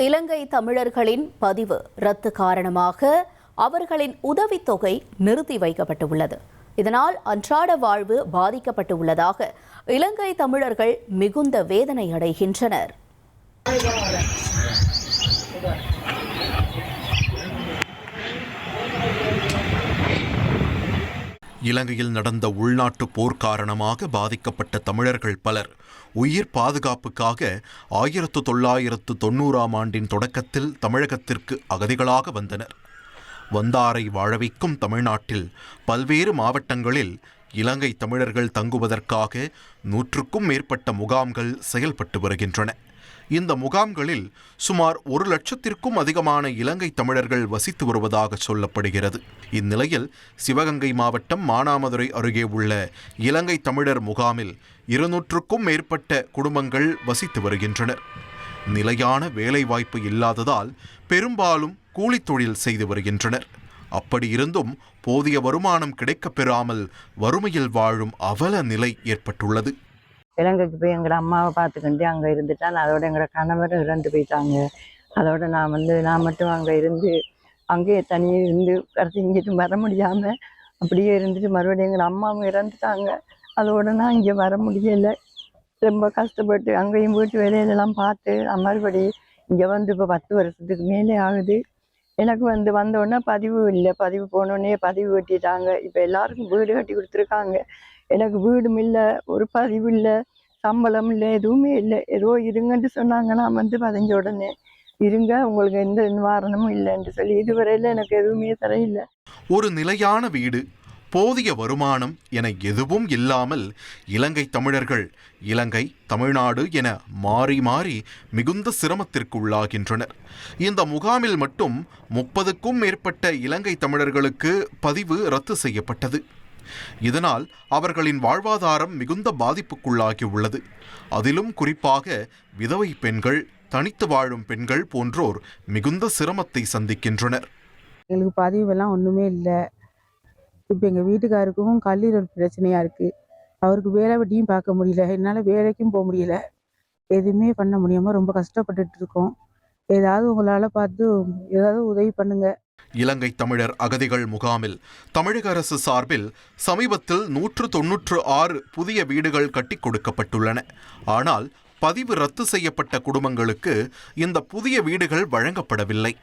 இலங்கை தமிழர்களின் பதிவு ரத்து காரணமாக அவர்களின் உதவித்தொகை நிறுத்தி வைக்கப்பட்டுள்ளது. இதனால் அன்றாட வாழ்வு பாதிக்கப்பட்டுள்ளதாக இலங்கை தமிழர்கள் மிகுந்த வேதனை அடைகின்றனர். இலங்கையில் நடந்த உள்நாட்டு போர் காரணமாக பாதிக்கப்பட்ட தமிழர்கள் பலர் உயிர் பாதுகாப்புக்காக 1990ஆம் ஆண்டின் தொடக்கத்தில் தமிழகத்திற்கு அகதிகளாக வந்தனர். வந்தாரை வாழ வைக்கும் தமிழ்நாட்டில் பல்வேறு மாவட்டங்களில் இலங்கை தமிழர்கள் தங்குவதற்காக 100க்கும் மேற்பட்ட முகாம்கள் செயல்பட்டு வருகின்றன. இந்த முகாம்களில் சுமார் 1 லட்சத்திற்கும் அதிகமான இலங்கை தமிழர்கள் வசித்து வருவதாக சொல்லப்படுகிறது. இந்நிலையில் சிவகங்கை மாவட்டம் மானாமதுரை அருகே உள்ள இலங்கை தமிழர் முகாமில் 200க்கும் மேற்பட்ட குடும்பங்கள் வசித்து வருகின்றனர். நிலையான வேலைவாய்ப்பு இல்லாததால் பெரும்பாலும் கூலித் தொழில் செய்து வருகின்றனர். அப்படியிருந்தும் போதிய வருமானம் கிடைக்கப் பெறாமல் வறுமையில் வாழும் அவல நிலை ஏற்பட்டுள்ளது. இலங்கைக்கு போய் எங்களோட அம்மாவை பார்த்துக்கிட்டு அங்கே இருந்துட்டான். அதோட எங்களோட கணவரும் இறந்து போயிட்டாங்க. அதோட நான் மட்டும் அங்கே இருந்து அங்கேயே தனியே இருந்து கடைசி இங்கிட்டு வர முடியாமல் அப்படியே இருந்துட்டு மறுபடியும் எங்கள் அம்மாவும் இறந்துட்டாங்க. அதோட நான் இங்கே வர முடியலை. ரொம்ப கஷ்டப்பட்டு அங்கேயும் வீட்டு வேலையிலலாம் பார்த்து மறுபடி இங்கே வந்து இப்போ 10 வருஷத்துக்கு மேலே ஆகுது. எனக்கு வந்தோடனே பதிவு இல்லை. பதிவு போனோடனே பதிவு கட்டிட்டாங்க. இப்போ எல்லாருக்கும் வீடு கட்டி கொடுத்துருக்காங்க. எனக்கு வீடும் இல்லை, ஒரு பதிவு இல்லை, சம்பளம் இல்லை, எதுவுமே இல்லை. ஏதோ இருங்கன்னு சொன்னாங்க. நான் 15 உடனே இருங்க, உங்களுக்கு எந்த நிவாரணமும் இல்லைன்னு சொல்லி இதுவரையில் எனக்கு எதுவுமே தரையில்லை. ஒரு நிலையான வீடு, போதிய வருமானம் என எதுவும் இல்லாமல் இலங்கை தமிழர்கள் இலங்கை தமிழ்நாடு என மாறி மாறி மிகுந்த சிரமத்திற்கு உள்ளாகின்றனர். இந்த முகாமில் மட்டும் 30க்கும் மேற்பட்ட இலங்கை தமிழர்களுக்கு பதிவு ரத்து செய்யப்பட்டது. இதனால் அவர்களின் வாழ்வாதாரம் மிகுந்த பாதிப்புக்குள்ளாகி உள்ளது. அதிலும் குறிப்பாக விதவை பெண்கள், தனித்து வாழும் பெண்கள் போன்றோர் மிகுந்த சிரமத்தை சந்திக்கின்றனர். எங்களுக்கு பதிவெல்லாம் ஒன்றுமே இல்லை. இப்போ எங்கள் வீட்டுக்காருக்கும் கல்லீரல் பிரச்சனையாக இருக்குது. அவருக்கு வேலை வெட்டியும் பார்க்க முடியல. என்னால் வேலைக்கும் போக முடியல. எதுவுமே பண்ண முடியாமல் ரொம்ப கஷ்டப்பட்டுட்டு இருக்கோம். ஏதாவது உங்களால் பார்த்து ஏதாவது உதவி பண்ணுங்க. இலங்கை தமிழர் அகதிகள் முகாமில் தமிழக அரசு சார்பில் சமீபத்தில் 196 புதிய வீடுகள் கட்டிக் கொடுக்கப்பட்டுள்ளன. ஆனால் பதிவு ரத்து செய்யப்பட்ட குடும்பங்களுக்கு இந்த புதிய வீடுகள் வழங்கப்படவில்லை.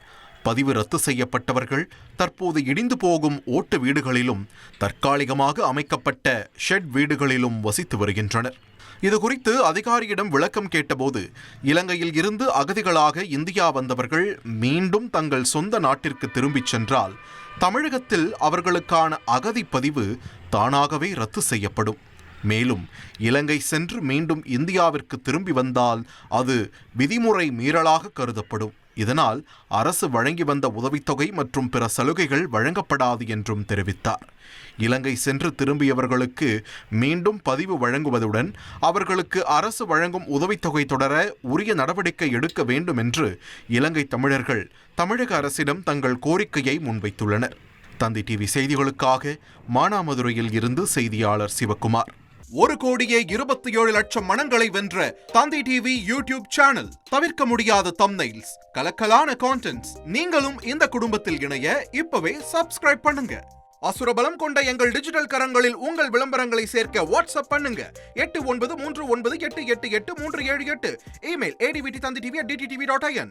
பதிவு ரத்து செய்யப்பட்டவர்கள் தற்போது இடிந்து போகும் ஓட்டு வீடுகளிலும் தற்காலிகமாக அமைக்கப்பட்ட ஷெட் வீடுகளிலும் வசித்து வருகின்றனர். இதுகுறித்து அதிகாரியிடம் விளக்கம் கேட்டபோது, இலங்கையில் இருந்து அகதிகளாக இந்தியா வந்தவர்கள் மீண்டும் தங்கள் சொந்த நாட்டிற்கு திரும்பிச் சென்றால் தமிழகத்தில் அவர்களுக்கான அகதி பதிவு தானாகவே ரத்து செய்யப்படும். மேலும் இலங்கை சென்று மீண்டும் இந்தியாவிற்கு திரும்பி வந்தால் அது விதிமுறை மீறலாக கருதப்படும். இதனால் அரசு வழங்கி வந்த உதவித்தொகை மற்றும் பிற சலுகைகள் வழங்கப்படாது என்றும் தெரிவித்தார். இலங்கை சென்று திரும்பியவர்களுக்கு மீண்டும் பதிவு வழங்குவதுடன் அவர்களுக்கு அரசு வழங்கும் உதவித்தொகை தொடர உரிய நடவடிக்கை எடுக்க வேண்டும் என்று இலங்கை தமிழர்கள் தமிழக அரசிடம் தங்கள் கோரிக்கையை முன்வைத்துள்ளனர். தந்தி டிவி செய்திகளுக்காக மானாமதுரையில் இருந்து செய்தியாளர் சிவகுமார். 1,27,00,000 மனங்களை வென்ற தந்தி டிவி யூடியூப் சேனல். தவிர்க்க முடியாத தம்ப்நெயில்ஸ், கலக்கலான கான்டென்ட்ஸ். நீங்களும் இந்த குடும்பத்தில் இணைய இப்பவே சப்ஸ்கிரைப் பண்ணுங்க. அசுரபலம் கொண்ட எங்கள் டிஜிட்டல் கரங்களில் உங்கள் விளம்பரங்களை சேர்க்க வாட்ஸ்அப் பண்ணுங்க. 8939888838. Email advtthanditv@dttv.in.